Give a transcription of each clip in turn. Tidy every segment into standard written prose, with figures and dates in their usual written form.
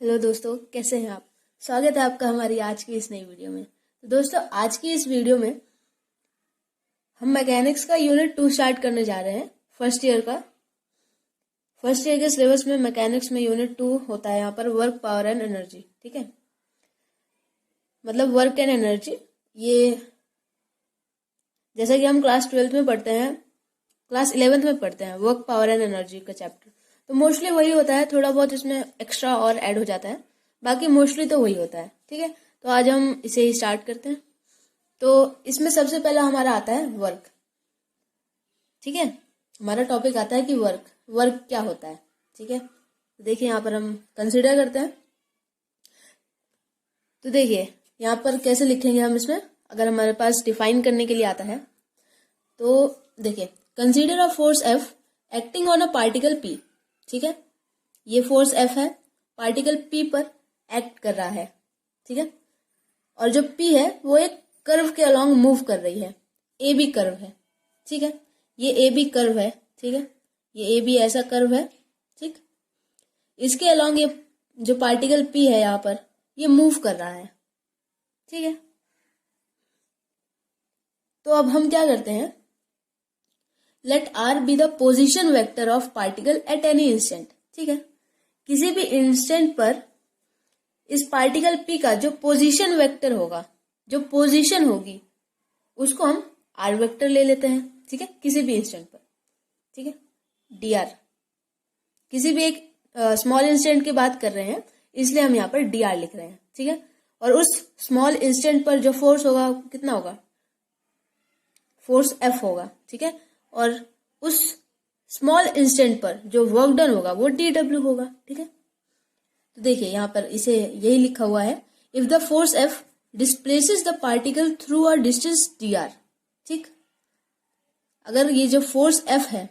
Hello दोस्तों, कैसे हैं आप। स्वागत है आपका हमारी आज की इस नई वीडियो में। तो दोस्तों, आज की इस वीडियो में हम मैकेनिक्स का यूनिट 2 स्टार्ट करने जा रहे हैं। फर्स्ट ईयर के सिलेबस में मैकेनिक्स में यूनिट 2 होता है यहाँ पर वर्क, पावर एंड एनर्जी। ठीक है, मतलब वर्क एंड एनर्जी। ये जैसा कि हम क्लास 12th में पढ़ते हैं, क्लास 11th में पढ़ते हैं वर्क, पावर एंड एनर्जी का चैप्टर, तो मोस्टली वही होता है। थोड़ा बहुत इसमें एक्स्ट्रा और ऐड हो जाता है, बाकी मोस्टली तो वही होता है। ठीक है, तो आज हम इसे ही स्टार्ट करते हैं। तो इसमें सबसे पहला हमारा आता है वर्क। ठीक है, हमारा टॉपिक आता है कि वर्क क्या होता है। ठीक है, तो देखिए यहाँ पर हम कंसिडर करते हैं। तो देखिए यहाँ पर कैसे लिखेंगे हम इसमें, अगर हमारे पास डिफाइन करने के लिए आता है तो देखिए, consider a force F acting on a particle P. ठीक है, ये फोर्स एफ है, पार्टिकल पी पर एक्ट कर रहा है। ठीक है, और जो पी है वो एक कर्व के अलोंग मूव कर रही है, ए बी कर्व है। ठीक है, ये ए बी कर्व है। ठीक है, ये ए बी ऐसा कर्व है। ठीक, इसके अलोंग ये जो पार्टिकल पी है यहाँ पर ये मूव कर रहा है। ठीक है, तो अब हम क्या करते हैं, let r be the position vector of particle at any instant. ठीक है, किसी भी इंस्टेंट पर इस पार्टिकल पी का जो पोजीशन वेक्टर होगा, जो पोजीशन होगी, उसको हम आर वेक्टर ले लेते हैं। ठीक है, किसी भी इंस्टेंट पर। ठीक है, डी आर, किसी भी एक स्मॉल इंस्टेंट की बात कर रहे हैं इसलिए हम यहाँ पर डी आर लिख रहे हैं। ठीक है, और उस स्मॉल इंस्टेंट पर जो फोर्स होगा कितना होगा, फोर्स एफ होगा। ठीक है, और उस स्मॉल इंस्टेंट पर जो वर्क डन होगा वो डी डब्ल्यू होगा। ठीक है, तो देखिए यहाँ पर इसे यही लिखा हुआ है, if the force F displaces the particle through a distance D R. ठीक, अगर ये जो फोर्स एफ है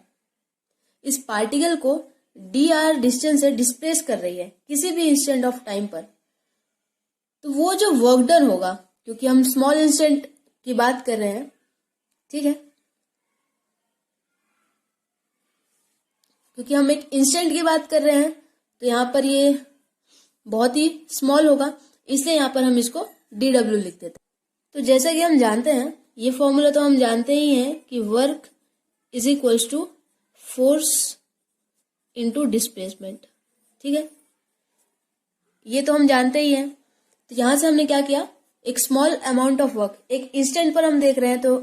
इस पार्टिकल को डी आर डिस्टेंस से डिस्प्लेस कर रही है किसी भी इंस्टेंट ऑफ टाइम पर, तो वो जो वर्क डन होगा, क्योंकि हम स्मॉल इंस्टेंट की बात कर रहे हैं, ठीक है, क्योंकि हम एक इंस्टेंट की बात कर रहे हैं तो यहाँ पर ये बहुत ही स्मॉल होगा, इसलिए यहाँ पर हम इसको डी डब्ल्यू लिख देते हैं। तो जैसा कि हम जानते हैं, ये फॉर्मूला तो हम जानते ही हैं कि work is equals to force into displacement. ठीक है, ये तो हम जानते ही हैं। तो यहां से हमने क्या किया, एक स्मॉल अमाउंट ऑफ वर्क, एक इंस्टेंट पर हम देख रहे हैं तो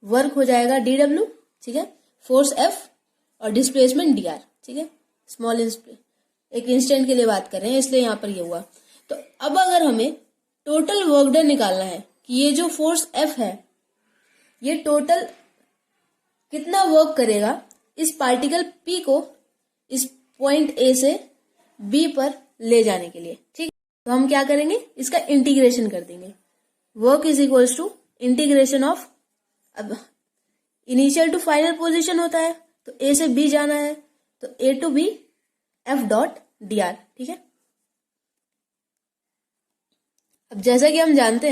वर्क हो जाएगा डी डब्ल्यू। ठीक है, फोर्स एफ और डिस्प्लेसमेंट डी आर। ठीक है, स्मॉल एक इंस्टेंट के लिए बात कर रहे हैं इसलिए यहां पर ये हुआ। तो अब अगर हमें टोटल वर्क डन निकालना है कि ये जो फोर्स एफ है ये टोटल कितना वर्क करेगा इस पार्टिकल पी को इस पॉइंट ए से बी पर ले जाने के लिए। ठीक, तो हम क्या करेंगे, इसका इंटीग्रेशन कर देंगे। Work is equals to integration of, अब इनिशियल टू फाइनल पोजीशन होता है तो ए से बी जाना है तो A to B F dot D R. ठीक है, अब जैसा कि हम जानते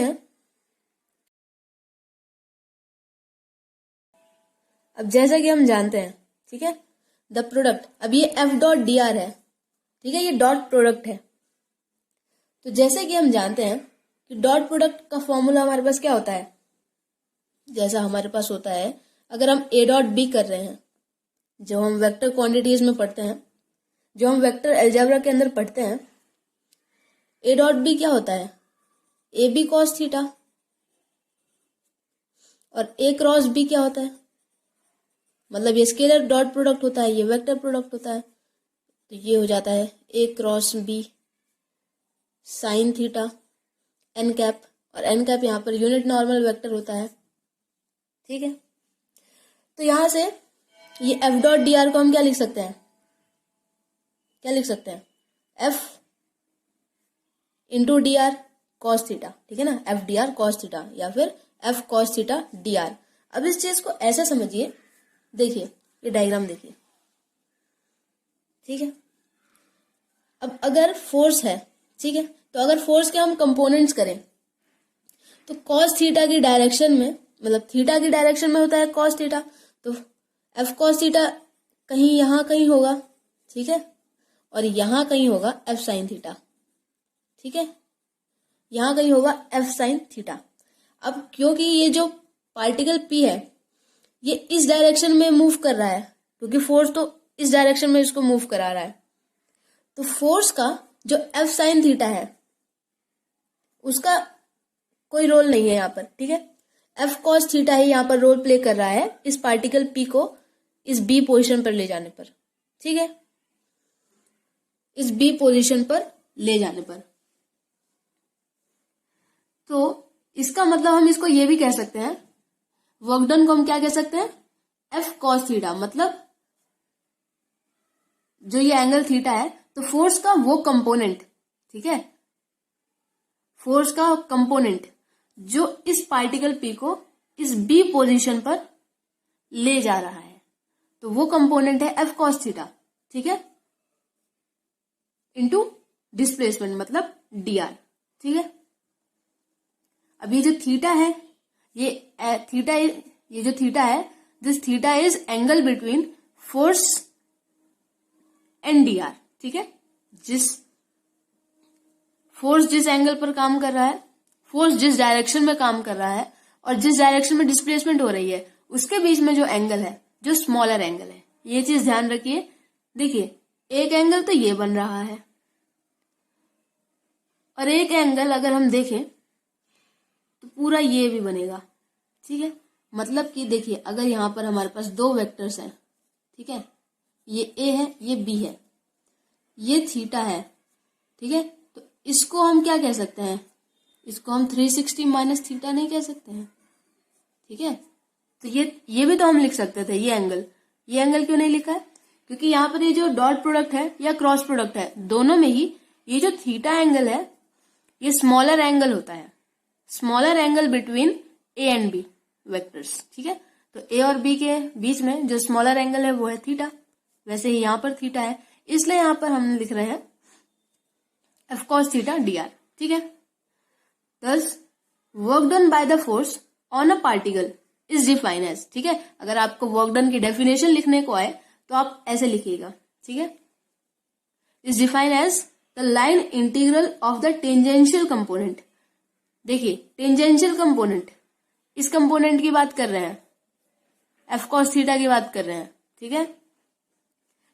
हैं, ठीक है, द प्रोडक्ट, अब ये एफ डॉट डी आर है। ठीक है, ये डॉट प्रोडक्ट है। तो जैसे कि हम जानते हैं कि डॉट प्रोडक्ट का फॉर्मूला हमारे पास क्या होता है, जैसा हमारे पास होता है, अगर हम ए डॉट बी कर रहे हैं, जो हम वेक्टर क्वांटिटीज में पढ़ते हैं, जो हम वेक्टर अलजेब्रा के अंदर पढ़ते हैं, ए डॉट बी क्या होता है, ए बी कॉस थीटा, और ए क्रॉस बी क्या होता है, मतलब ये स्केलर डॉट प्रोडक्ट होता है, ये वेक्टर प्रोडक्ट होता है, तो ये हो जाता है A cross B sine theta N cap, और एन कैप यहाँ पर यूनिट नॉर्मल वेक्टर होता है। ठीक है, तो यहां से ये एफ डॉट डी आर को हम क्या लिख सकते हैं, F into D R cos theta. ठीक है ना, F D R cos theta या फिर F cos theta d are. अब इस चीज को ऐसा समझिए, देखिए ये डायग्राम देखिए। ठीक है, अब अगर फोर्स है, ठीक है, तो अगर फोर्स के हम कंपोनेंट्स करें तो कॉस थीटा की डायरेक्शन में, मतलब थीटा की डायरेक्शन में होता है कॉस थीटा, तो एफ कॉस थीटा कहीं यहां कहीं होगा। ठीक है, और यहां कहीं होगा एफ साइन थीटा। ठीक है, यहाँ कहीं होगा एफ साइन थीटा। अब क्योंकि ये जो पार्टिकल पी है ये इस डायरेक्शन में मूव कर रहा है, क्योंकि फोर्स तो इस डायरेक्शन में इसको मूव करा रहा है, तो फोर्स का जो एफ साइन थीटा है उसका कोई रोल नहीं है यहाँ पर। ठीक है, एफ कॉस थीटा ही यहाँ पर रोल प्ले कर रहा है इस पार्टिकल पी को इस बी पोजीशन पर ले जाने पर। ठीक है, इस बी पोजीशन पर ले जाने पर, तो इसका मतलब हम इसको ये भी कह सकते हैं, वर्क डन को हम क्या कह सकते हैं, एफ कॉस थीटा। मतलब जो ये एंगल थीटा है तो फोर्स का वो कंपोनेंट, ठीक है, फोर्स का कंपोनेंट जो इस पार्टिकल पी को इस बी पोजीशन पर ले जा रहा है, तो वो कंपोनेंट है एफ कॉस थीटा। ठीक है, इनटू डिस्प्लेसमेंट मतलब डी आर। ठीक है, अब ये जो थीटा है, ये थीटा, ये जो थीटा है, this theta is angle between force and D R. ठीक है, फोर्स जिस एंगल पर काम कर रहा है, फोर्स जिस डायरेक्शन में काम कर रहा है और जिस डायरेक्शन में डिस्प्लेसमेंट हो रही है, उसके बीच में जो एंगल है, जो स्मॉलर एंगल है, ये चीज ध्यान रखिए। देखिए, एक एंगल तो ये बन रहा है और एक एंगल अगर हम देखें तो पूरा ये भी बनेगा। ठीक है, मतलब कि देखिए, अगर यहां पर हमारे पास दो वेक्टर्स हैं, ठीक है, ये ए है, ये बी है, ये थीटा है। ठीक है, तो इसको हम क्या कह सकते हैं, इसको हम 360 माइनस थीटा नहीं कह सकते हैं। ठीक है, तो ये भी तो हम लिख सकते थे, ये एंगल क्यों नहीं लिखा है, क्योंकि यहाँ पर ये जो डॉट प्रोडक्ट है या क्रॉस प्रोडक्ट है, दोनों में ही ये जो थीटा एंगल है ये स्मॉलर एंगल होता है, smaller angle between a and b vectors. ठीक है, तो ए और बी के बीच में जो स्मॉलर एंगल है वो है थीटा, वैसे ही यहाँ पर थीटा है, इसलिए यहाँ पर हम लिख रहे हैं F cos theta d are. ठीक है, thus work done by the force on a particle is define as. ठीक है, अगर आपको वर्क डन की डेफिनेशन लिखने को आए तो आप ऐसे लिखिएगा। ठीक है, is define as the line integral of the tangential component. देखिए, टेंजेंशियल कंपोनेंट, इस कंपोनेंट की बात कर रहे हैं, एफ कॉस थीटा की बात कर रहे हैं। ठीक है,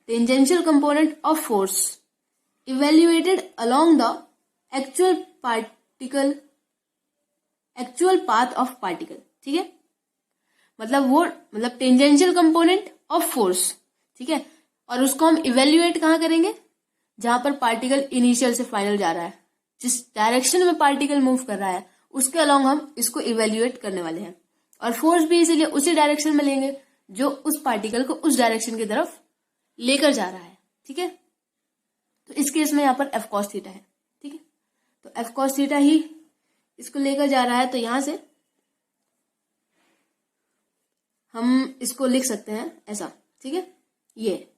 tangential component of force evaluated along the actual path of particle. ठीक है, मतलब टेंजेंशियल कंपोनेंट ऑफ फोर्स। ठीक है, और उसको हम इवेल्युएट कहां करेंगे, जहां पर पार्टिकल इनिशियल से फाइनल जा रहा है, जिस डायरेक्शन में पार्टिकल मूव कर रहा है उसके अलोंग हम इसको इवेल्युएट करने वाले हैं, और फोर्स भी इसीलिए उसी डायरेक्शन में लेंगे जो उस पार्टिकल को उस डायरेक्शन की तरफ लेकर जा रहा है। ठीक है, तो इस केस में यहाँ पर एफ कॉस थीटा है। ठीक है, तो एफ कॉस थीटा ही इसको लेकर जा रहा है, तो यहां से हम इसको लिख सकते हैं ऐसा। ठीक है, ये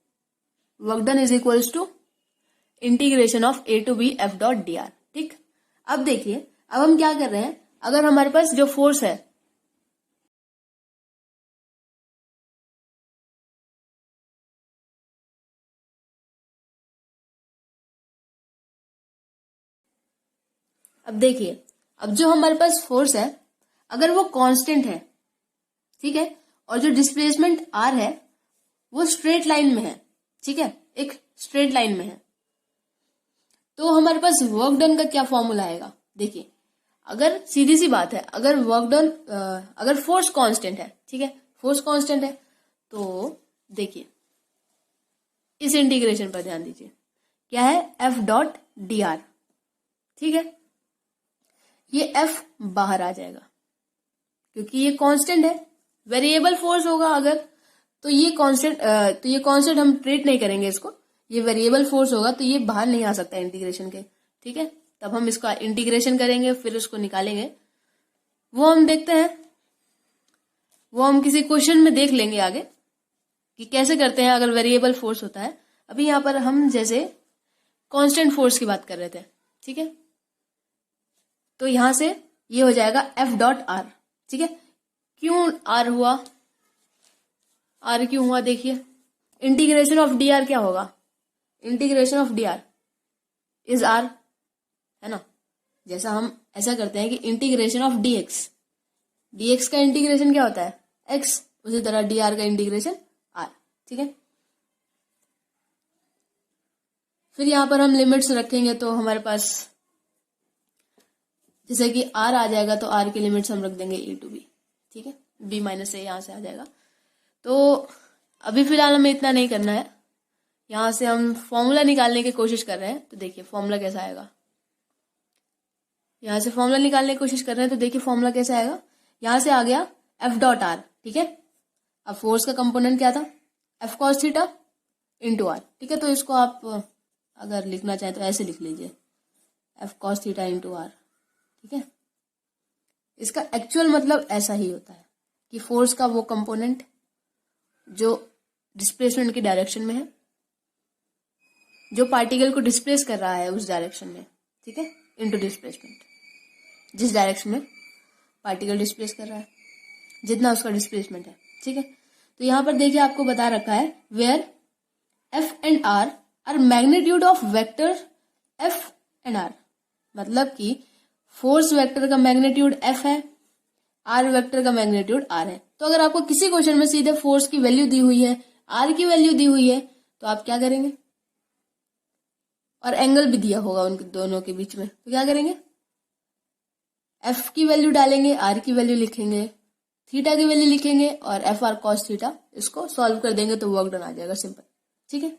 work done is equals to integration of a to B F dot D R. ठीक, अब देखिए, अब हम क्या कर रहे हैं, अगर हमारे पास जो फोर्स है, अब देखिए, अब जो हमारे पास फोर्स है अगर वो कांस्टेंट है, ठीक है, और जो डिस्प्लेसमेंट आर है वो स्ट्रेट लाइन में है, ठीक है, एक स्ट्रेट लाइन में है, तो हमारे पास वर्क डन का क्या फॉर्मूला आएगा। देखिए, अगर सीधी सी बात है, अगर वर्क डन, अगर फोर्स कांस्टेंट है, ठीक है, फोर्स कांस्टेंट है, तो देखिए इस इंटीग्रेशन पर ध्यान दीजिए, क्या है, एफ डॉट डी आर। ठीक है, ये एफ बाहर आ जाएगा क्योंकि ये कांस्टेंट है, वेरिएबल फोर्स होगा अगर, तो ये कांस्टेंट हम ट्रीट नहीं करेंगे इसको, ये वेरिएबल फोर्स होगा तो ये बाहर नहीं आ सकता इंटीग्रेशन के। ठीक है, तब हम इसका इंटीग्रेशन करेंगे, फिर उसको निकालेंगे, वो हम देखते हैं, वो हम किसी क्वेश्चन में देख लेंगे आगे कि कैसे करते हैं अगर वेरिएबल फोर्स होता है। अभी यहाँ पर हम जैसे कांस्टेंट फोर्स की बात कर रहे थे, ठीक है, तो यहां से ये हो जाएगा एफ डॉट आर। ठीक है, क्यों आर हुआ, आर क्यों हुआ, देखिए इंटीग्रेशन ऑफ डी आर क्या होगा, integration of d r is r. है ना। जैसा हम ऐसा करते हैं कि इंटीग्रेशन ऑफ dx का इंटीग्रेशन क्या होता है, x, उसी तरह dr का इंटीग्रेशन r। ठीक है, फिर यहाँ पर हम लिमिट्स रखेंगे तो हमारे पास जैसे कि r आ जाएगा तो r की लिमिट्स हम रख देंगे a to b। ठीक है, b माइनस a यहाँ से आ जाएगा। तो अभी फिलहाल हमें इतना नहीं करना है, यहाँ से हम फॉर्मूला निकालने की कोशिश कर रहे हैं। तो देखिए फॉर्मूला कैसा आएगा, यहाँ से फॉर्मूला निकालने की कोशिश कर रहे हैं। तो देखिए फॉर्मूला कैसा आएगा, यहाँ से आ गया एफ डॉट आर। ठीक है, अब फोर्स का कंपोनेंट क्या था, F cos theta into r. ठीक है, तो इसको आप अगर लिखना चाहें तो ऐसे लिख लीजिए, F cos theta into r. ठीक है, इसका एक्चुअल मतलब ऐसा ही होता है कि फोर्स का वो कंपोनेंट जो डिस्प्लेसमेंट की डायरेक्शन में है, जो पार्टिकल को डिस्प्लेस कर रहा है उस डायरेक्शन में। ठीक है, इनटू डिस्प्लेसमेंट, जिस डायरेक्शन में पार्टिकल डिस्प्लेस कर रहा है, जितना उसका डिस्प्लेसमेंट है। ठीक है, तो यहां पर देखिए आपको बता रखा है where F and r are magnitude of vector F and r, मतलब कि फोर्स वेक्टर का मैग्नीट्यूड एफ है, आर वेक्टर का मैग्नीट्यूड आर है। तो अगर आपको किसी क्वेश्चन में सीधे फोर्स की वैल्यू दी हुई है, आर की वैल्यू दी हुई है, तो आप क्या करेंगे, और एंगल भी दिया होगा उनके दोनों के बीच में, तो क्या करेंगे, एफ की वैल्यू डालेंगे, आर की वैल्यू लिखेंगे, थीटा की वैल्यू लिखेंगे और एफ आर कॉस थीटा, इसको सॉल्व कर देंगे तो वर्क डन आ जाएगा, सिंपल। ठीक है,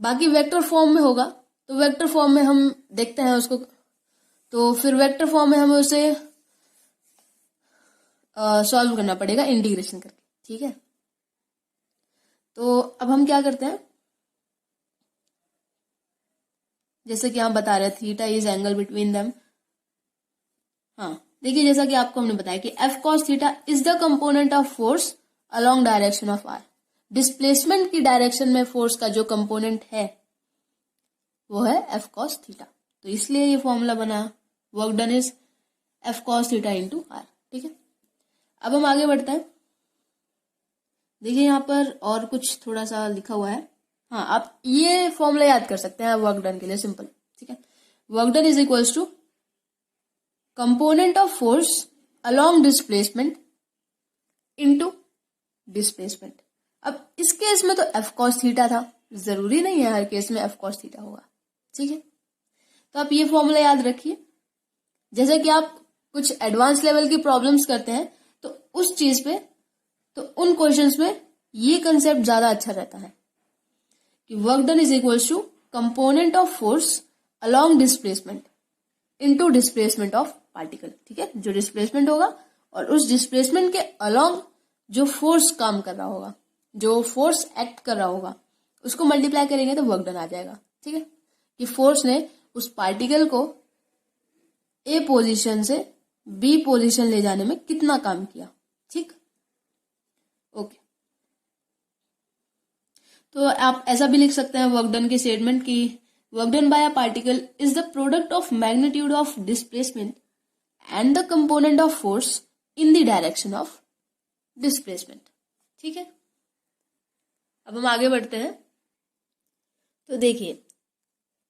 बाकी वेक्टर फॉर्म में होगा तो वेक्टर फॉर्म में हम देखते हैं उसको, तो फिर वेक्टर फॉर्म में हमें उसे सॉल्व करना पड़ेगा इंटीग्रेशन करके। ठीक है, तो अब हम क्या करते हैं, जैसे कि हम बता रहे हैं theta is angle between them. हाँ देखिए, जैसा कि आपको हमने बताया कि F cos theta is the component of force along direction of r. Displacement की डायरेक्शन में फोर्स का जो कंपोनेंट है वो है एफ कॉस थीटा, तो इसलिए ये फॉर्मूला बना, work done is F cos theta into r. ठीक है, अब हम आगे बढ़ते हैं। देखिए यहाँ पर और कुछ थोड़ा सा लिखा हुआ है। हाँ, आप ये फॉर्मूला याद कर सकते हैं वर्क डन के लिए, सिंपल। ठीक है, work done is equals to component of force along displacement into displacement. अब इस केस में तो एफ कॉस थीटा था, जरूरी नहीं है हर केस में एफ कॉस थीटा होगा। ठीक है, तो आप ये फॉर्मूला याद रखिए। जैसे कि आप कुछ एडवांस लेवल की प्रॉब्लम्स करते हैं तो उस चीज पे, तो उन क्वेश्चंस में ये कंसेप्ट ज्यादा अच्छा रहता है कि work done is equals to component of force along displacement into displacement of particle. ठीक है, जो डिस्प्लेसमेंट होगा और उस डिस्प्लेसमेंट के अलोंग जो फोर्स काम कर रहा होगा, जो फोर्स एक्ट कर रहा होगा, उसको मल्टीप्लाई करेंगे तो वर्क डन आ जाएगा। ठीक है, कि फोर्स ने उस पार्टिकल को ए पोजीशन से बी पोजीशन ले जाने में कितना काम किया। ठीक, ओके। तो आप ऐसा भी लिख सकते हैं वर्क डन की स्टेटमेंट की work done by a particle is the product of magnitude of displacement and the component of force in the direction of displacement. ठीक है, अब हम आगे बढ़ते हैं। तो देखिए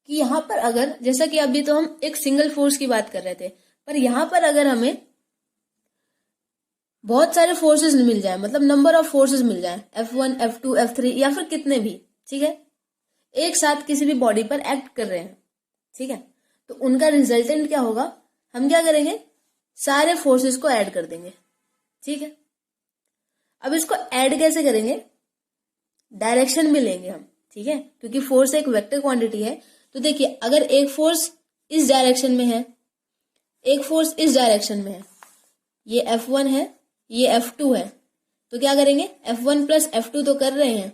कि यहां पर अगर, जैसा कि अभी तो हम एक सिंगल फोर्स की बात कर रहे थे, पर यहां पर अगर हमें बहुत सारे फोर्सेस मिल जाए, मतलब नंबर ऑफ फोर्सेस मिल जाए, F1, F2, F3 या फिर कितने भी, ठीक है, एक साथ किसी भी बॉडी पर एक्ट कर रहे हैं। ठीक है, तो उनका रिजल्टेंट क्या होगा, हम क्या करेंगे, सारे फोर्सेस को ऐड कर देंगे। ठीक है, अब इसको ऐड कैसे करेंगे, डायरेक्शन में लेंगे हम। ठीक है, क्योंकि फोर्स एक वेक्टर क्वांटिटी है। तो देखिए, अगर एक फोर्स इस डायरेक्शन में है, एक फोर्स इस डायरेक्शन में है, ये F1 है, ये F2 है, तो क्या करेंगे, F1 प्लस F2 तो कर रहे हैं,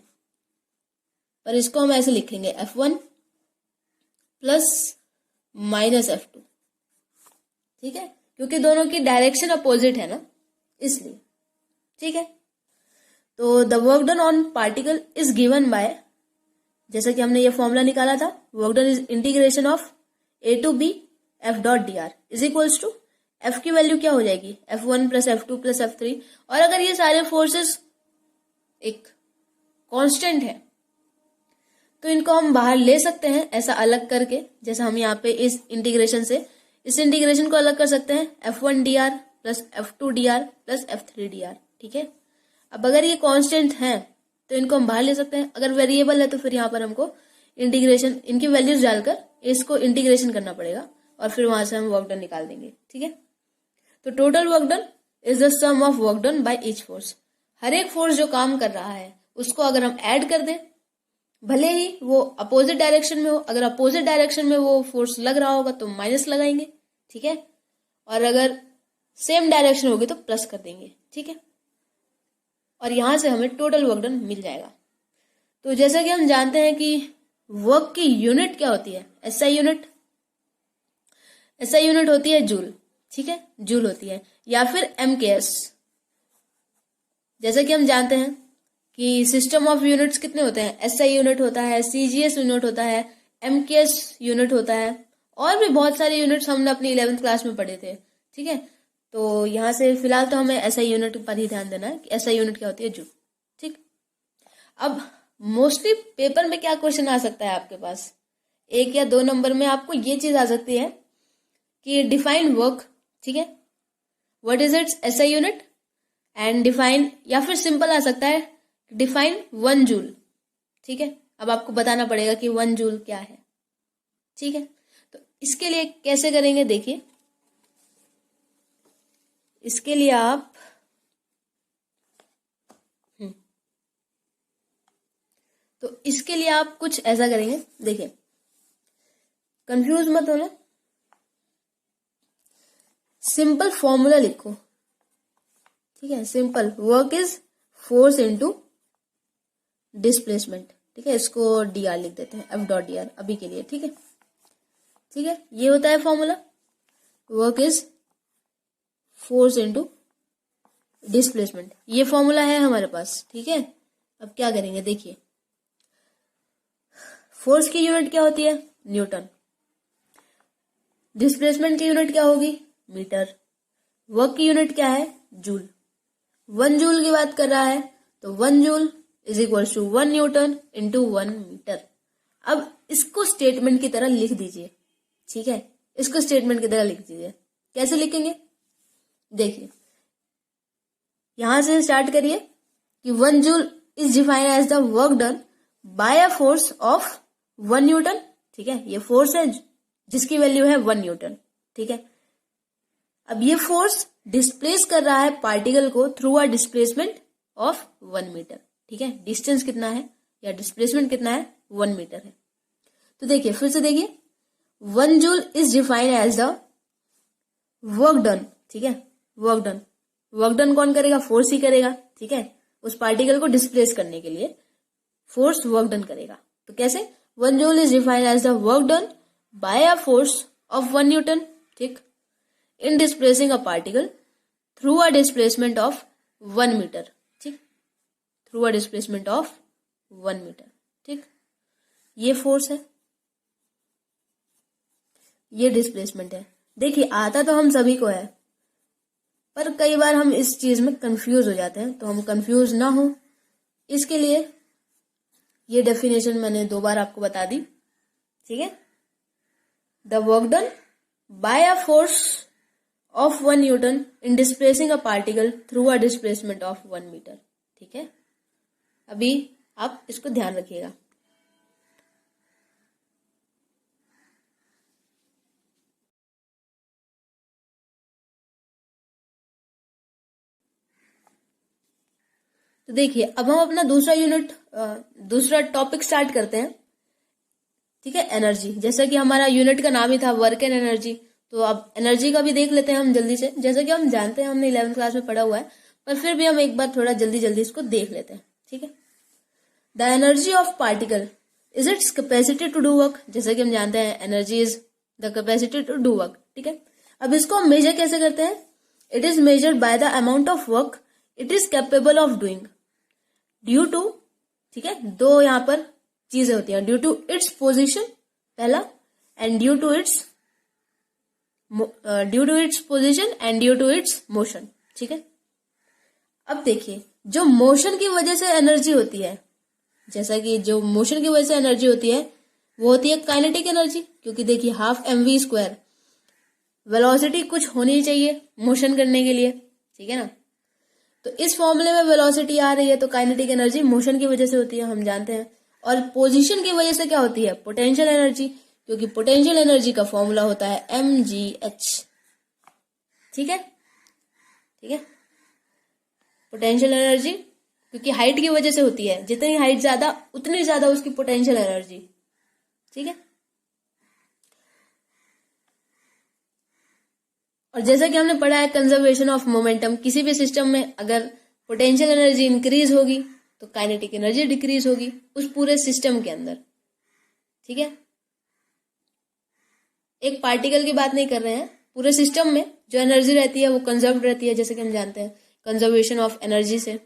पर इसको हम ऐसे लिखेंगे F1 प्लस माइनस F2। ठीक है, क्योंकि दोनों की डायरेक्शन अपोजिट है ना, इसलिए। ठीक है, तो the work done on particle is given by, जैसा कि हमने ये फॉर्मूला निकाला था, work done is integration of a to B F dot D r is equals to, F की वैल्यू क्या हो जाएगी, F1 plus F2 plus F3। और अगर ये सारे फोर्सेस एक कांस्टेंट है तो इनको हम बाहर ले सकते हैं ऐसा अलग करके, जैसा हम यहाँ पे इस इंटीग्रेशन को अलग कर सकते हैं F1 dr plus F2 dr plus F3 dr। ठीक है, अब अगर ये कांस्टेंट है तो इनको हम बाहर ले सकते हैं, अगर वेरिएबल है तो फिर यहाँ पर हमको इंटीग्रेशन इनकी वैल्यूज डालकर इसको इंटीग्रेशन करना पड़ेगा और फिर वहां से हम वर्क डन निकाल देंगे। ठीक है, तो total work done is the sum of work done by each force. हर एक फोर्स जो काम कर रहा है उसको अगर हम ऐड कर दें, भले ही वो अपोजिट डायरेक्शन में हो, अगर अपोजिट डायरेक्शन में वो फोर्स लग रहा होगा तो माइनस लगाएंगे। ठीक है, और अगर सेम डायरेक्शन होगी तो प्लस कर देंगे। ठीक है, और यहां से हमें टोटल वर्क डन मिल जाएगा। तो जैसा कि हम जानते हैं कि वर्क की यूनिट क्या होती है, एसआई यूनिट होती है जूल। ठीक है, जूल होती है, या फिर एमकेएस। जैसा कि हम जानते हैं कि सिस्टम ऑफ यूनिट्स कितने होते हैं, एसआई यूनिट होता है, सीजीएस यूनिट होता है, एमकेएस यूनिट होता है, और भी बहुत सारे यूनिट्स हमने अपनी 11th क्लास में पढ़े थे। ठीक है, तो यहाँ से फिलहाल तो हमें एसआई यूनिट पर ही ध्यान देना है कि एसआई यूनिट क्या होती है, जूल। ठीक, अब मोस्टली पेपर में क्या क्वेश्चन आ सकता है आपके पास, 1 या 2 नंबर में आपको ये चीज आ सकती है कि डिफाइन वर्क। ठीक है, what is it's SI unit and define, या फिर सिंपल आ सकता है डिफाइन 1 जूल। ठीक है, अब आपको बताना पड़ेगा कि 1 जूल क्या है। ठीक है, तो इसके लिए कैसे करेंगे, देखिए इसके लिए आप तो इसके लिए आप कुछ ऐसा करेंगे, देखिए कंफ्यूज मत होना, सिंपल फॉर्मूला लिखो। ठीक है, simple work is force into displacement. ठीक है, इसको dr लिख देते हैं, F.dr अभी के लिए। ठीक है, ठीक है, ये होता है formula, work is force into displacement, ये फॉर्मूला है हमारे पास। ठीक है, अब क्या करेंगे, देखिए फोर्स की यूनिट क्या होती है, न्यूटन, डिस्प्लेसमेंट की यूनिट क्या होगी, मीटर, वर्क की यूनिट क्या है, जूल। 1 जूल की बात कर रहा है तो 1 joule is equal to 1 newton into 1 metre. अब इसको स्टेटमेंट की तरह लिख दीजिए। ठीक है, इसको स्टेटमेंट की तरह लिख दीजिए। कैसे लिखेंगे, देखिए यहां से स्टार्ट करिए कि 1 joule is defined as the work done by a force of 1 newton. ठीक है, ये फोर्स है जिसकी वैल्यू है 1 न्यूटन। ठीक है, अब ये फोर्स डिस्प्लेस कर रहा है पार्टिकल को through a displacement of 1 metre. ठीक है, डिस्टेंस कितना है या डिस्प्लेसमेंट कितना है, 1 मीटर है। तो देखिए फिर से देखिए, 1 joule is defined as the work done. ठीक है, वर्क डन कौन करेगा, फोर्स ही करेगा। ठीक है, उस पार्टिकल को डिस्प्लेस करने के लिए फोर्स वर्क डन करेगा। तो कैसे, 1 joule is defined as the work done by a force of 1 newton. ठीक, in displacing a particle through a displacement of 1 metre. ठीक, through a displacement of 1 metre. ठीक, ये फोर्स है, ये डिस्प्लेसमेंट है। देखिए आता तो हम सभी को है, पर कई बार हम इस चीज में कंफ्यूज हो जाते हैं, तो हम कंफ्यूज ना हो इसके लिए ये डेफिनेशन मैंने 2 बार आपको बता दी। ठीक है, the work done by a force of 1 newton in displacing a particle through a displacement of 1 metre. ठीक है, अभी आप इसको ध्यान रखिएगा। तो देखिए अब हम अपना दूसरा टॉपिक स्टार्ट करते हैं। ठीक है, एनर्जी, जैसा कि हमारा यूनिट का नाम ही था वर्क एंड एनर्जी, तो अब एनर्जी का भी देख लेते हैं हम जल्दी से। जैसा कि हम जानते हैं, हमने 11th क्लास में पढ़ा हुआ है, पर फिर भी हम एक बार थोड़ा जल्दी इसको देख लेते हैं। ठीक है, the energy of particle is its capacity to do work. जैसा कि हम जानते हैं energy is the capacity to do work. ठीक है, अब इसको हम मेजर कैसे करते हैं, it is measured by the amount of work it is capable of doing due to. ठीक है, 2 यहाँ पर चीजें होती हैं, ड्यू टू इट्स पोजीशन पहला, and due to its position and due to its motion. ठीक है, अब देखिए जो मोशन की वजह से एनर्जी होती है जैसा कि जो मोशन की वजह से एनर्जी होती है वो होती है काइनेटिक एनर्जी, क्योंकि देखिए हाफ mv², वेलोसिटी कुछ होनी चाहिए मोशन करने के लिए, ठीक है ना। तो इस फॉर्मूले में वेलोसिटी आ रही है, तो काइनेटिक एनर्जी मोशन की वजह से होती है, हम जानते हैं। और पोजीशन की वजह से क्या होती है, पोटेंशियल एनर्जी, क्योंकि पोटेंशियल एनर्जी का फॉर्मूला होता है mgh, ठीक है, ठीक है। पोटेंशियल एनर्जी क्योंकि हाइट की वजह से होती है, जितनी हाइट ज्यादा उतनी ज्यादा उसकी पोटेंशियल एनर्जी, ठीक है। और जैसा कि हमने पढ़ा है कंजर्वेशन ऑफ मोमेंटम, किसी भी सिस्टम में अगर पोटेंशियल एनर्जी इंक्रीज होगी तो काइनेटिक एनर्जी डिक्रीज होगी उस पूरे सिस्टम के अंदर, ठीक है। एक पार्टिकल की बात नहीं कर रहे हैं, पूरे सिस्टम में जो एनर्जी रहती है वो कंजर्व रहती है, जैसे कि हम जानते हैं कंजर्वेशन ऑफ एनर्जी से।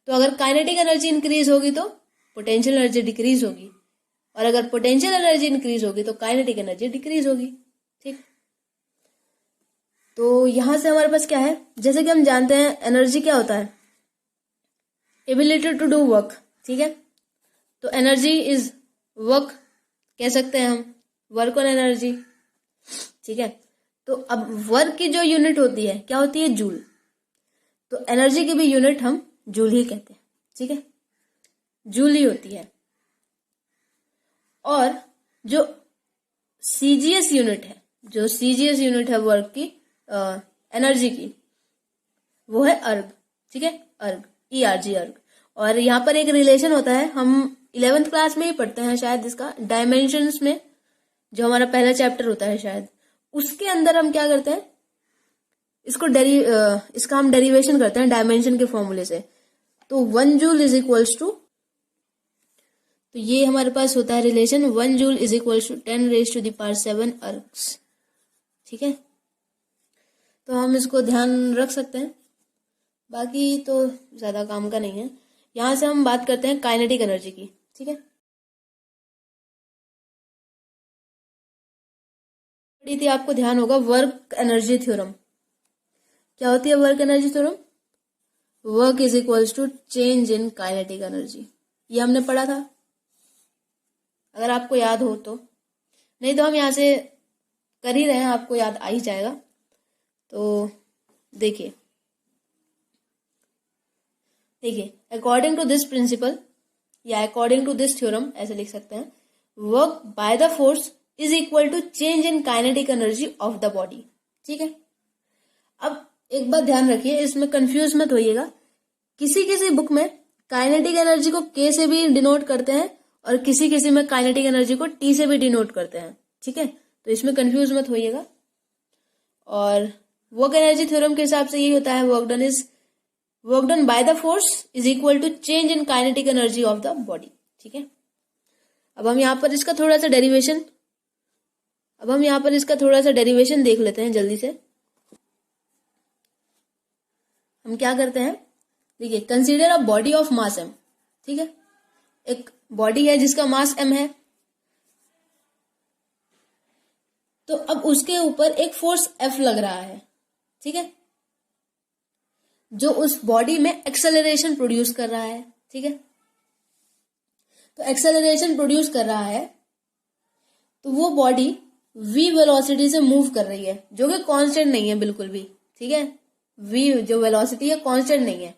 तो अगर काइनेटिक एनर्जी इंक्रीज होगी तो पोटेंशियल एनर्जी डिक्रीज होगी, और अगर पोटेंशियल एनर्जी इंक्रीज होगी तो काइनेटिक एनर्जी डिक्रीज होगी, ठीक। तो यहां से हमारे पास क्या है, जैसे कि हम जानते हैं एनर्जी क्या होता है, एबिलिटी टू डू वर्क, ठीक है। तो एनर्जी इज वर्क कह सकते हैं हम, वर्क ऑन एनर्जी, ठीक है। तो अब वर्क की जो यूनिट होती है क्या होती है, जूल। तो एनर्जी की भी यूनिट हम जूल ही कहते हैं, ठीक है, जूल ही होती है। और जो सीजीएस यूनिट है, जो सीजीएस यूनिट है वर्क की एनर्जी की, वो है अर्ग, ठीक है, अर्ग, ERG, अर्ग। और यहाँ पर एक रिलेशन होता है, हम 11th क्लास में ही पढ़ते हैं शायद इसका, डायमेंशंस में, जो हमारा पहला चैप्टर होता है शायद, उसके अंदर हम क्या करते हैं, इसका हम डेरिवेशन करते हैं डायमेंशन के फॉर्मूले से। तो 1 जूल इज इक्वल्स टू, तो ये हमारे पास होता है relation 1 joule is equals to 10⁻⁷ ergs, ठीक है। तो हम इसको ध्यान रख सकते हैं, बाकी तो ज्यादा काम का नहीं है। यहां से हम बात करते हैं काइनेटिक एनर्जी की, ठीक है। थी आपको ध्यान होगा वर्क एनर्जी थ्योरम, क्या होती है work energy theorem, work is equals to change in kinetic energy, ये हमने पढ़ा था, अगर आपको याद हो तो, नहीं तो हम यहाँ से कर ही रहे हैं, आपको याद आ ही जाएगा। तो देखिए अकॉर्डिंग टू दिस प्रिंसिपल या अकॉर्डिंग टू दिस थ्योरम ऐसे लिख सकते हैं, work by the force is equal to change in kinetic energy of the body, ठीक है। अब एक बात ध्यान रखिए, इसमें कंफ्यूज मत होइएगा, किसी किसी बुक में काइनेटिक एनर्जी को K से भी डिनोट करते हैं और किसी किसी में काइनेटिक एनर्जी को T से भी डिनोट करते हैं, ठीक है। तो इसमें कंफ्यूज मत होइएगा। और वर्क एनर्जी थ्योरम के हिसाब से यही होता है, work done by the force is equal to change in kinetic energy of the body, ठीक है। अब हम यहाँ पर इसका थोड़ा सा डेरिवेशन देख लेते हैं जल्दी से। हम क्या करते हैं, देखिए consider a body of mass m, ठीक है, एक बॉडी है जिसका मास m है, तो अब उसके ऊपर एक फोर्स F लग रहा है, ठीक है, जो उस बॉडी में एक्सेलरेशन प्रोड्यूस कर रहा है, ठीक है। तो एक्सेलरेशन प्रोड्यूस कर रहा है, तो वो बॉडी v वेलोसिटी से मूव कर रही है, जो कि कांस्टेंट नहीं है बिल्कुल भी, ठीक है। v जो वेलोसिटी है कांस्टेंट नहीं है,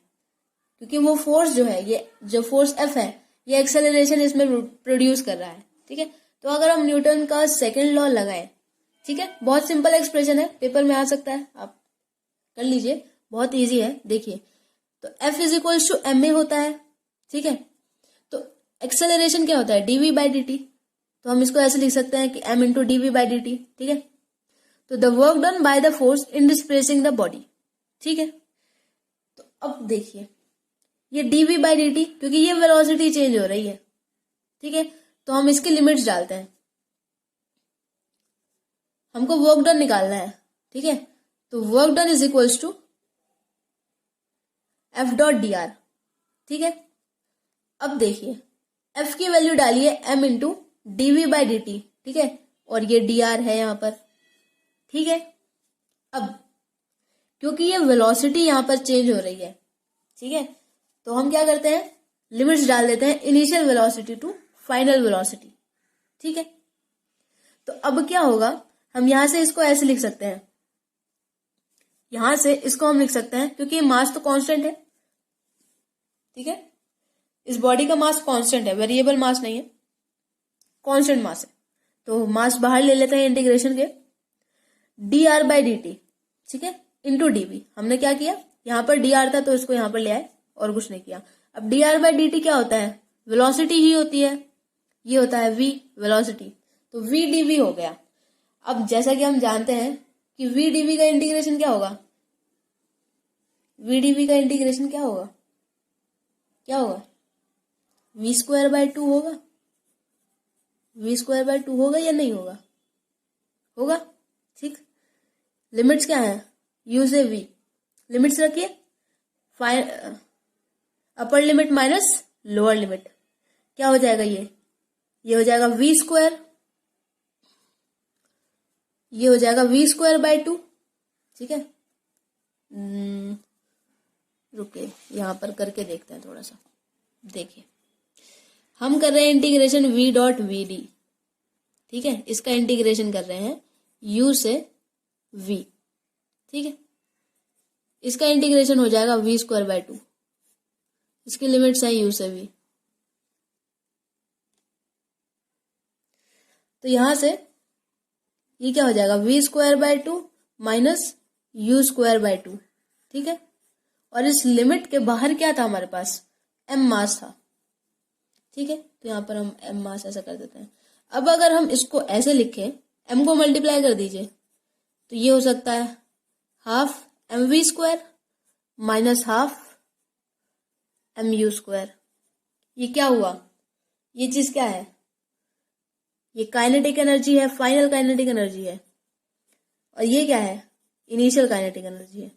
क्योंकि वो फोर्स जो है, ये जो फोर्स F है, ये एक्सेलरेशन इसमें प्रोड्यूस कर रहा है, ठीक है। तो अगर हम न्यूटन का सेकंड लॉ लगाएं, ठीक है, बहुत सिंपल एक्सप्रेशन है, पेपर में आ सकता है, आप कर लीजिए, बहुत इजी है। देखिए तो F is equals to ma होता है, ठीक है। तो एक्सेलरेशन क्या होता है, dv/dt, तो हम इसको ऐसे लिख सकते हैं कि m इंटू dv/dt, ठीक है। तो the work done by the force in displacing the body, ठीक है। तो अब देखिए ये dv/dt, क्योंकि ये वेलोसिटी चेंज हो रही है, ठीक है, तो हम इसके लिमिट्स डालते हैं, हमको वर्क डन निकालना है, ठीक है। तो work done is equals to F.dr, ठीक है। अब देखिए F की वैल्यू डालिए m इंटू dv/dt, ठीक है, और ये dr है यहाँ पर, ठीक है। अब क्योंकि ये वेलोसिटी यहाँ पर चेंज हो रही है, ठीक है, तो हम क्या करते हैं, लिमिट्स डाल देते हैं initial velocity to final velocity. ठीक है, तो अब क्या होगा, हम यहां से इसको ऐसे लिख सकते हैं, यहां से इसको हम लिख सकते हैं, क्योंकि मास तो कांस्टेंट है। ठीक है, इस बॉडी का मास कांस्टेंट है, वेरिएबल मास नहीं है, कांस्टेंट मास है। तो मास बाहर ले लेते हैं इंटीग्रेशन के, D R by D T, ठीक है, इंटू डी वी। हमने क्या किया, यहां पर डी आर था तो इसको यहां पर ले आए और कुछ नहीं किया। अब D R by D T क्या होता है, वेलोसिटी ही होती है, ये होता है वी वेलोसिटी, तो वी डी वी हो गया। अब जैसा कि हम जानते हैं कि वी डी वी का इंटीग्रेशन क्या होगा, वी डी वी का इंटीग्रेशन क्या होगा, क्या होगा, वी स्क्वायर बाय 2 होगा, वी स्क्वायर बाय 2 होगा या नहीं होगा, होगा। ठीक, लिमिट्स क्या है, यू से वी, लिमिट्स रखिए, upper limit minus lower limit, क्या हो जाएगा, ये हो जाएगा वी स्क्वायर, ये हो जाएगा वी स्क्वायर बाय 2। ठीक है, रुके यहां पर करके देखते हैं थोड़ा सा। देखिए, हम कर रहे हैं integration v dot v d. ठीक है, इसका इंटीग्रेशन कर रहे हैं u से v। ठीक है, इसका इंटीग्रेशन हो जाएगा v स्क्वायर बाय 2, इसकी लिमिट्स है u से v। तो यहां से ये क्या हो जाएगा, v square by 2 minus u square by 2। ठीक है, और इस लिमिट के बाहर क्या था हमारे पास, m मास था। ठीक है, तो यहां पर हम m मास ऐसा कर देते हैं। अब अगर हम इसको ऐसे लिखें, m को मल्टीप्लाई कर दीजिए, तो ये हो सकता है half m v square minus half m u square. ये क्या हुआ, ये चीज क्या है, ये काइनेटिक एनर्जी है, फाइनल काइनेटिक एनर्जी है, और ये क्या है, इनिशियल काइनेटिक एनर्जी है।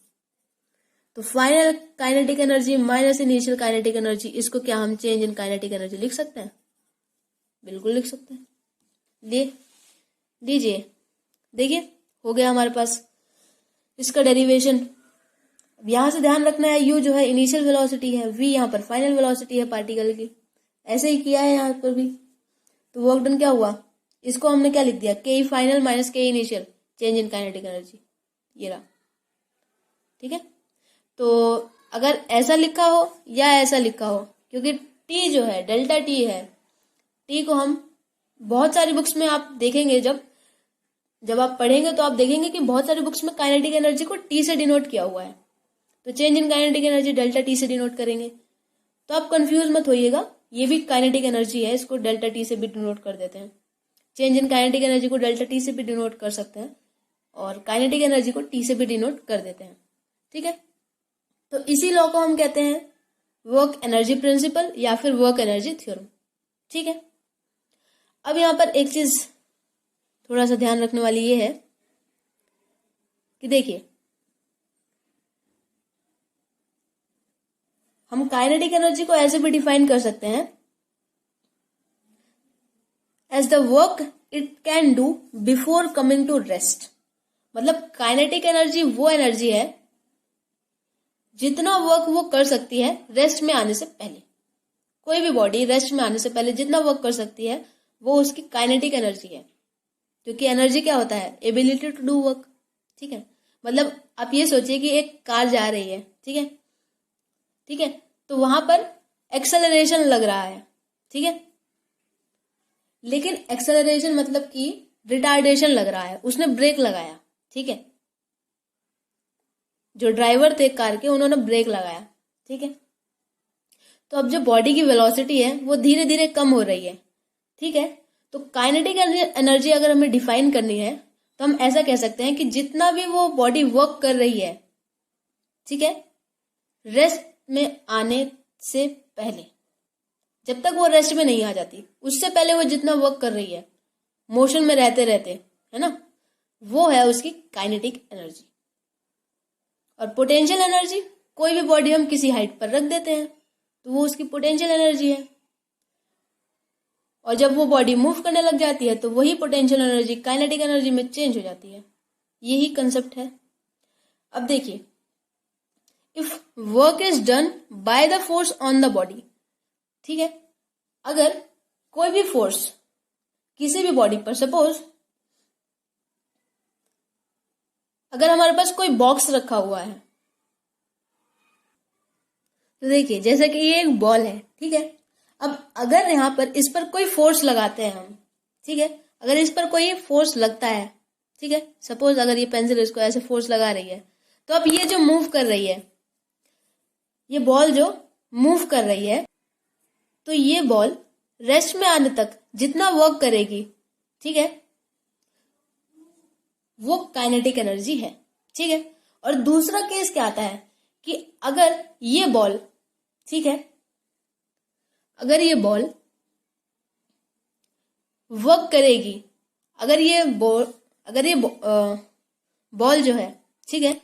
तो final kinetic energy minus initial kinetic energy, इसको क्या हम चेंज इन काइनेटिक एनर्जी लिख सकते हैं, बिल्कुल लिख सकते हैं। लीजिए, देखिए हो गया हमारे पास इसका डेरिवेशन। यहां से ध्यान रखना है, u जो है इनिशियल वेलोसिटी है, v यहाँ पर फाइनल वेलोसिटी है पार्टिकल की, ऐसे ही किया है यहाँ पर भी। तो वर्क डन क्या हुआ, इसको हमने क्या लिख दिया, k final minus k initial, change in kinetic energy, ये रहा। ठीक है, तो अगर ऐसा लिखा हो या ऐसा लिखा हो, क्योंकि t जो है डेल्टा t है, t को हम बहुत सारी बुक्स में आप देखेंगे, जब आप पढ़ेंगे तो आप देखेंगे कि बहुत सारी बुक्स में काइनेटिक एनर्जी को t से डिनोट किया हुआ है। तो change in kinetic energy delta t से डिनोट करेंगे, तो आप कंफ्यूज मत होइएगा, ये भी काइनेटिक एनर्जी है, इसको डेल्टा t से भी डिनोट कर देते हैं। चेंज इन काइनेटिक एनर्जी को डेल्टा t से भी डिनोट कर सकते हैं, और काइनेटिक एनर्जी को t से भी डिनोट कर देते हैं। ठीक है, तो इसी लॉ को हम कहते हैं वर्क एनर्जी प्रिंसिपल या फिर वर्क एनर्जी थ्योरम। ठीक है, अब यहां पर एक चीज थोड़ा सा ध्यान रखने वाली ये है कि देखिए, हम काइनेटिक एनर्जी को ऐसे भी डिफाइन कर सकते हैं as the work it can do before coming to rest. मतलब काइनेटिक एनर्जी वो एनर्जी है जितना वर्क वो कर सकती है रेस्ट में आने से पहले। कोई भी बॉडी रेस्ट में आने से पहले जितना वर्क कर सकती है वो उसकी काइनेटिक एनर्जी है, क्योंकि एनर्जी क्या होता है, एबिलिटी टू डू वर्क। ठीक है, मतलब आप ये सोचिए कि एक कार जा रही है, ठीक है, ठीक है, तो वहां पर एक्सेलरेशन लग रहा है, ठीक है, लेकिन एक्सेलरेशन मतलब कि रिटार्डेशन लग रहा है, उसने ब्रेक लगाया। ठीक है, जो ड्राइवर थे कार के उन्होंने ब्रेक लगाया। ठीक है, तो अब जो बॉडी की वेलोसिटी है वो धीरे धीरे कम हो रही है। ठीक है, तो काइनेटिक एनर्जी अगर हमें डिफाइन करनी है तो हम ऐसा कह सकते हैं कि जितना भी वो बॉडी वर्क कर रही है, ठीक है, रेस्ट में आने से पहले, जब तक वो रेस्ट में नहीं आ जाती उससे पहले वो जितना वर्क कर रही है मोशन में रहते रहते, है ना, वो है उसकी काइनेटिक एनर्जी। और पोटेंशियल एनर्जी, कोई भी बॉडी हम किसी हाइट पर रख देते हैं तो वो उसकी पोटेंशियल एनर्जी है, और जब वो बॉडी मूव करने लग जाती है तो वही पोटेंशियल एनर्जी काइनेटिक एनर्जी में चेंज हो जाती है। यही कंसेप्ट है। अब देखिए, if work is done by the force on the body, ठीक है। अगर कोई भी फोर्स किसी भी बॉडी पर, सपोज अगर हमारे पास कोई बॉक्स रखा हुआ है, तो देखिए जैसे कि ये एक बॉल है, ठीक है। अब अगर यहाँ पर इस पर कोई फोर्स लगाते हैं हम, ठीक है, अगर इस पर कोई फोर्स लगता है, ठीक है, सपोज अगर ये पेंसिल इसको ऐसे फोर्स लगा रही है, तो अब ये जो मूव कर रही है, ये बॉल जो मूव कर रही है, तो ये बॉल रेस्ट में आने तक जितना वर्क करेगी, ठीक है, वो काइनेटिक एनर्जी है, ठीक है। और दूसरा केस क्या आता है कि अगर ये बॉल, ठीक है, अगर ये बॉल वर्क करेगी, अगर ये बॉल जो है, ठीक है,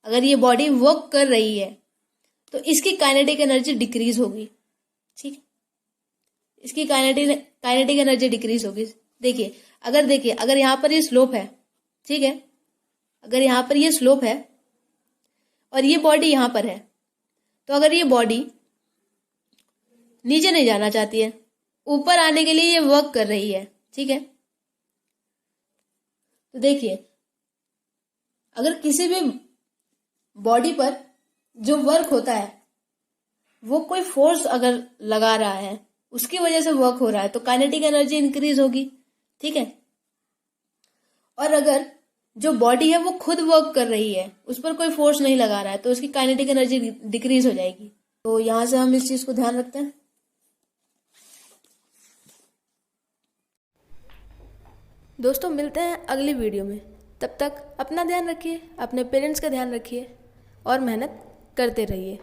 अगर ये बॉडी वर्क कर रही है, तो इसकी काइनेटिक एनर्जी डिक्रीज होगी, ठीक है, इसकी काइनेटिक एनर्जी डिक्रीज होगी। देखिए अगर यहाँ पर ये स्लोप है, ठीक है, अगर यहाँ पर ये स्लोप है और ये बॉडी यहाँ पर है, तो अगर ये बॉडी नीचे नहीं जाना चाहती है, ऊपर आने के लिए ये वर्क कर रही है, ठीक है, तो देखिए अगर किसी भी बॉडी पर जो वर्क होता है वो कोई फोर्स अगर लगा रहा है, उसकी वजह से वर्क हो रहा है, तो काइनेटिक एनर्जी इंक्रीज होगी, ठीक है। और अगर जो बॉडी है वो खुद वर्क कर रही है, उस पर कोई फोर्स नहीं लगा रहा है, तो उसकी काइनेटिक एनर्जी डिक्रीज हो जाएगी। तो यहां से हम इस चीज को ध्यान रखते हैं। दोस्तों मिलते हैं अगली वीडियो में, तब तक अपना ध्यान रखिए, अपने पेरेंट्स का ध्यान रखिए और मेहनत करते रहिए।